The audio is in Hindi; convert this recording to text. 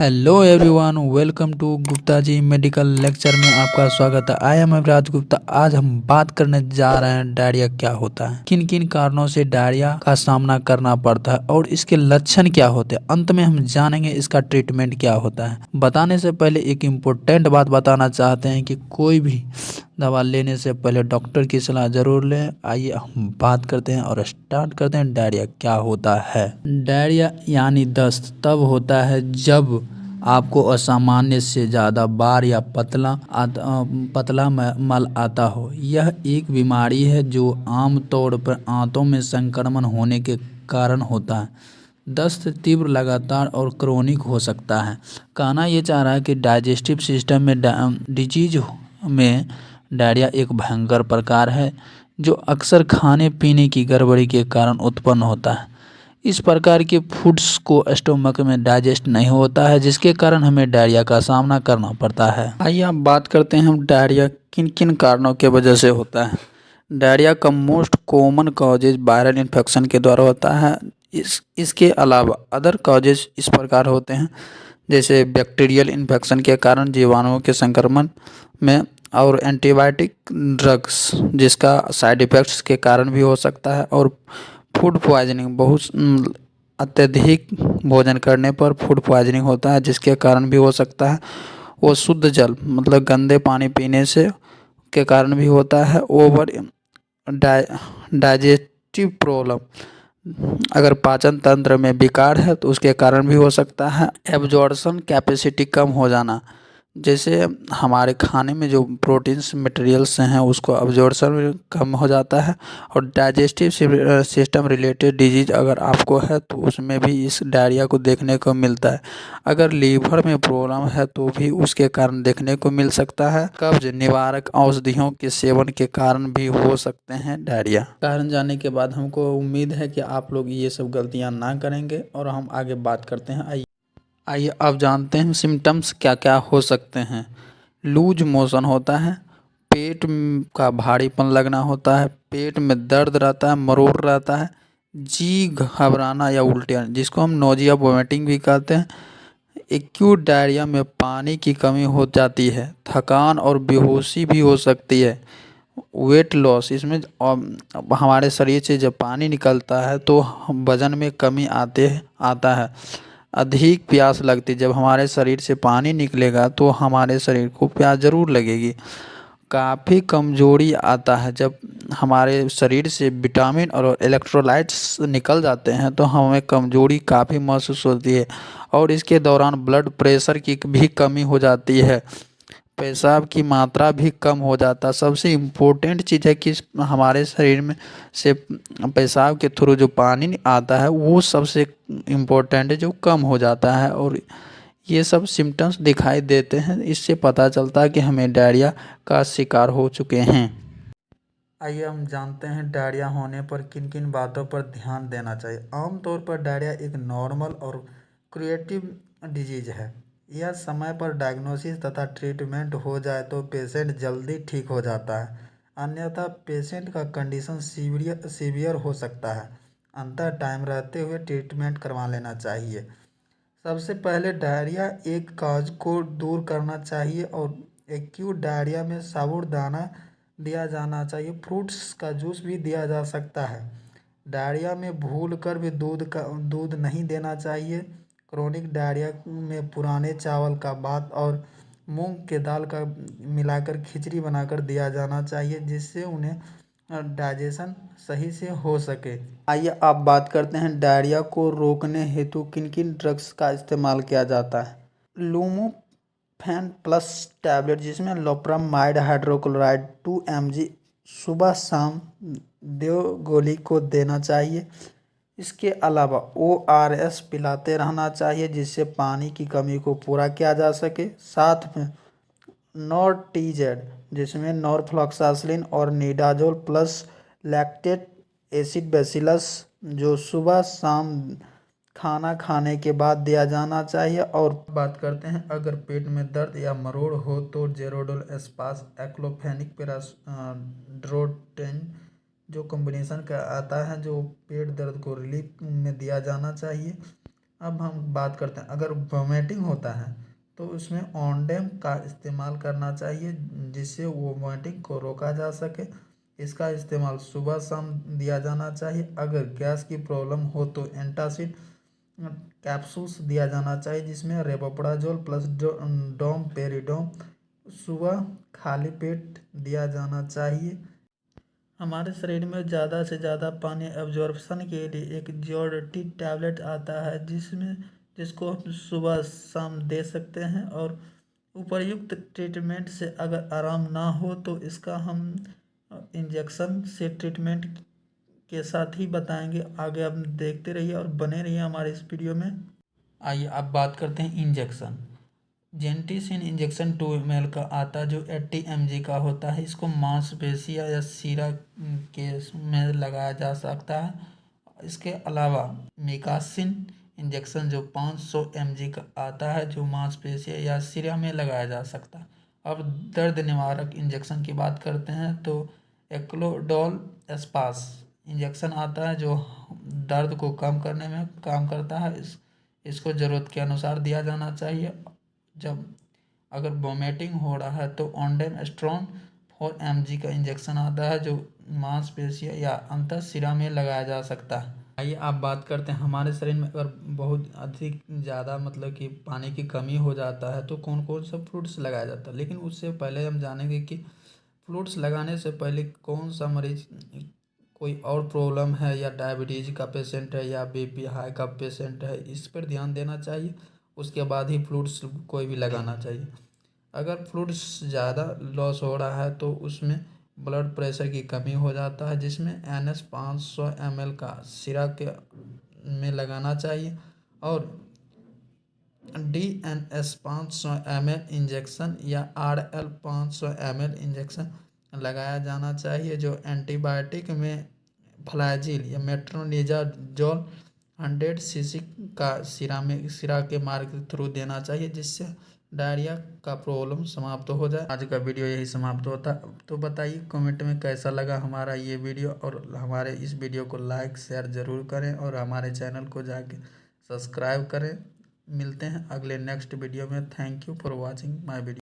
Hello everyone, welcome to Gupta ji medical lecture में आपका स्वागत है। I am Abhiraj Gupta. आज हम बात करने जा रहे हैं डायरिया क्या होता है, किन किन कारणों से डायरिया का सामना करना पड़ता है और इसके लक्षण क्या होते हैं। अंत में हम जानेंगे इसका ट्रीटमेंट क्या होता है। बताने से पहले एक इम्पोर्टेंट बात बताना चाहते हैं कि कोई भी दवा लेने से पहले डॉक्टर की सलाह जरूर लें। आइए हम बात करते हैं और स्टार्ट करते हैं। डायरिया क्या होता है। डायरिया यानी दस्त तब होता है जब आपको असामान्य से ज़्यादा बार या पतला मल आता हो। यह एक बीमारी है जो आमतौर पर आंतों में संक्रमण होने के कारण होता है। दस्त तीव्र, लगातार और क्रोनिक हो सकता है। कहना ये चाह रहा है कि डाइजेस्टिव सिस्टम में डिजीज में डायरिया एक भयंकर प्रकार है जो अक्सर खाने पीने की गड़बड़ी के कारण उत्पन्न होता है। इस प्रकार के फूड्स को स्टोमक में डाइजेस्ट नहीं होता है, जिसके कारण हमें डायरिया का सामना करना पड़ता है। आइए हम बात करते हैं हम डायरिया किन किन कारणों के वजह से होता है। डायरिया का most common causes viral infection के द्वारा होता है। इसके अलावा अदर कॉजेज इस प्रकार होते हैं, जैसे बैक्टीरियल इन्फेक्शन के कारण, जीवाणुओं के संक्रमण में, और एंटीबायोटिक ड्रग्स जिसका साइड इफ़ेक्ट्स के कारण भी हो सकता है, और फूड पॉइजनिंग। बहुत अत्यधिक भोजन करने पर फूड पॉइजनिंग होता है जिसके कारण भी हो सकता है। वो शुद्ध जल मतलब गंदे पानी पीने से के कारण भी होता है। ओवर डाइजेस्टिव प्रॉब्लम, अगर पाचन तंत्र में विकार है तो उसके कारण भी हो सकता है। एब्जॉर्प्शन कैपेसिटी कम हो जाना, जैसे हमारे खाने में जो प्रोटीन्स मटेरियल्स हैं उसको अब्जॉर्प्शन कम हो जाता है। और डाइजेस्टिव सिस्टम रिलेटेड डिजीज अगर आपको है तो उसमें भी इस डायरिया को देखने को मिलता है। अगर लीवर में प्रॉब्लम है तो भी उसके कारण देखने को मिल सकता है। कब्ज निवारक औषधियों के सेवन के कारण भी हो सकते हैं डायरिया। कारण जानने के बाद हमको उम्मीद है कि आप लोग ये सब गलतियां ना करेंगे और हम आगे बात करते हैं। आइए अब जानते हैं सिम्टम्स क्या क्या हो सकते हैं। लूज मोशन होता है, पेट का भारीपन लगना होता है, पेट में दर्द रहता है, मरोड़ रहता है, जी घबराना या उल्टी आना जिसको हम नोजिया वोमिटिंग भी कहते हैं। एक्यूट डायरिया में पानी की कमी हो जाती है, थकान और बेहोशी भी हो सकती है। वेट लॉस, इसमें हमारे शरीर से जब पानी निकलता है तो वजन में कमी आता है। अधिक प्यास लगती, जब हमारे शरीर से पानी निकलेगा तो हमारे शरीर को प्यास ज़रूर लगेगी। काफ़ी कमजोरी आता है, जब हमारे शरीर से विटामिन और इलेक्ट्रोलाइट्स निकल जाते हैं तो हमें कमजोरी काफ़ी महसूस होती है। और इसके दौरान ब्लड प्रेशर की भी कमी हो जाती है, पेशाब की मात्रा भी कम हो जाता। सबसे इम्पोर्टेंट चीज़ है कि हमारे शरीर में से पेशाब के थ्रू जो पानी आता है वो सबसे इम्पोर्टेंट है जो कम हो जाता है। और ये सब सिम्टम्स दिखाई देते हैं, इससे पता चलता है कि हमें डायरिया का शिकार हो चुके हैं। आइए हम जानते हैं डायरिया होने पर किन किन बातों पर ध्यान देना चाहिए। आमतौर पर डायरिया एक नॉर्मल और क्रिएटिव डिजीज है। यह समय पर डायग्नोसिस तथा ट्रीटमेंट हो जाए तो पेशेंट जल्दी ठीक हो जाता है, अन्यथा पेशेंट का कंडीशन सीवियर हो सकता है। अंतर टाइम रहते हुए ट्रीटमेंट करवा लेना चाहिए। सबसे पहले डायरिया एक काज को दूर करना चाहिए और एक्यूट डायरिया में साबूदाना दिया जाना चाहिए। फ्रूट्स का जूस भी दिया जा सकता है। डायरिया में भूल कर भी दूध नहीं देना चाहिए। क्रोनिक डायरिया में पुराने चावल का भात और मूंग के दाल का मिलाकर खिचड़ी बनाकर दिया जाना चाहिए, जिससे उन्हें डाइजेशन सही से हो सके। आइए आप बात करते हैं डायरिया को रोकने हेतु किन किन ड्रग्स का इस्तेमाल किया जाता है। लूमोफेन प्लस टैबलेट, जिसमें लोप्रामाइड हाइड्रोक्लोराइड 2 mg सुबह शाम 2 गोली को देना चाहिए। इसके अलावा ORS पिलाते रहना चाहिए जिससे पानी की कमी को पूरा किया जा सके। साथ में नॉर्टिजेड, जिसमें नॉरफ्लॉक्सासिलिन और निडाजोल प्लस लैक्टेट एसिड बेसिलस, जो सुबह शाम खाना खाने के बाद दिया जाना चाहिए। और बात करते हैं अगर पेट में दर्द या मरोड़ हो तो जेरोडोल एस्पास, एक्लोफेनिक ड्रोटेन जो कॉम्बिनेशन का आता है जो पेट दर्द को रिलीफ में दिया जाना चाहिए। अब हम बात करते हैं, अगर वोमिटिंग होता है तो उसमें ओंडेम का इस्तेमाल करना चाहिए, जिससे वोमिटिंग को रोका जा सके। इसका इस्तेमाल सुबह शाम दिया जाना चाहिए। अगर गैस की प्रॉब्लम हो तो एंटासिड कैप्सूल्स दिया जाना चाहिए, जिसमें रेबोप्राजोल प्लस डोम पेरिडोम सुबह खाली पेट दिया जाना चाहिए। हमारे शरीर में ज़्यादा से ज़्यादा पानी एब्जॉर्प्शन के लिए एक जियोडेटिक टैबलेट आता है, जिसको हम सुबह शाम दे सकते हैं। और उपर्युक्त ट्रीटमेंट से अगर आराम ना हो तो इसका हम इंजेक्शन से ट्रीटमेंट के साथ ही बताएंगे। आगे आप देखते रहिए और बने रहिए हमारे इस वीडियो में। आइए अब बात करते हैं इंजेक्शन। जेंटिसिन इंजेक्शन 2 ml का आता है, जो 80 mg का होता है। इसको मांसपेशियाँ या सीरा के में लगाया जा सकता है। इसके अलावा मिकासिन इंजेक्शन जो 500 mg का आता है, जो मांसपेशियाँ या सीरा में लगाया जा सकता है। अब दर्द निवारक इंजेक्शन की बात करते हैं तो एक्लोडोल एस्पास इंजेक्शन आता है, जो दर्द को कम करने में काम करता है। इसको ज़रूरत के अनुसार दिया जाना चाहिए। जब अगर वोमिटिंग हो रहा है तो ओंडेम स्ट्रॉन 4 mg का इंजेक्शन आता है, जो मांसपेशियाँ या अंतःशिरा में लगाया जा सकता है। आइए आप बात करते हैं, हमारे शरीर में अगर बहुत अधिक ज़्यादा मतलब कि पानी की कमी हो जाता है तो कौन कौन सा फ्रूट्स लगाया जाता है। लेकिन उससे पहले हम जानेंगे कि फ्रूट्स लगाने से पहले कौन सा मरीज कोई और प्रॉब्लम है, या डायबिटीज़ का पेशेंट है, या बीपी हाई का पेशेंट है, इस पर ध्यान देना चाहिए। उसके बाद ही फ्रूट्स कोई भी लगाना चाहिए। अगर फ्रूट्स ज़्यादा लॉस हो रहा है तो उसमें ब्लड प्रेशर की कमी हो जाता है, जिसमें NS 500 ml का सिरा के में लगाना चाहिए। और DNS 500 ml इंजेक्शन या RL 500 ml इंजेक्शन लगाया जाना चाहिए, जो एंटीबायोटिक में फ्लैजिल या मेट्रोनिडाजोल 100 cc का सिरा के मार्ग के थ्रू देना चाहिए, जिससे डायरिया का प्रॉब्लम समाप्त हो जाए। आज का वीडियो यही समाप्त होता। तो बताइए कमेंट में कैसा लगा हमारा ये वीडियो, और हमारे इस वीडियो को लाइक शेयर ज़रूर करें, और हमारे चैनल को जाके सब्सक्राइब करें। मिलते हैं अगले नेक्स्ट वीडियो में। Thank you for watching my video.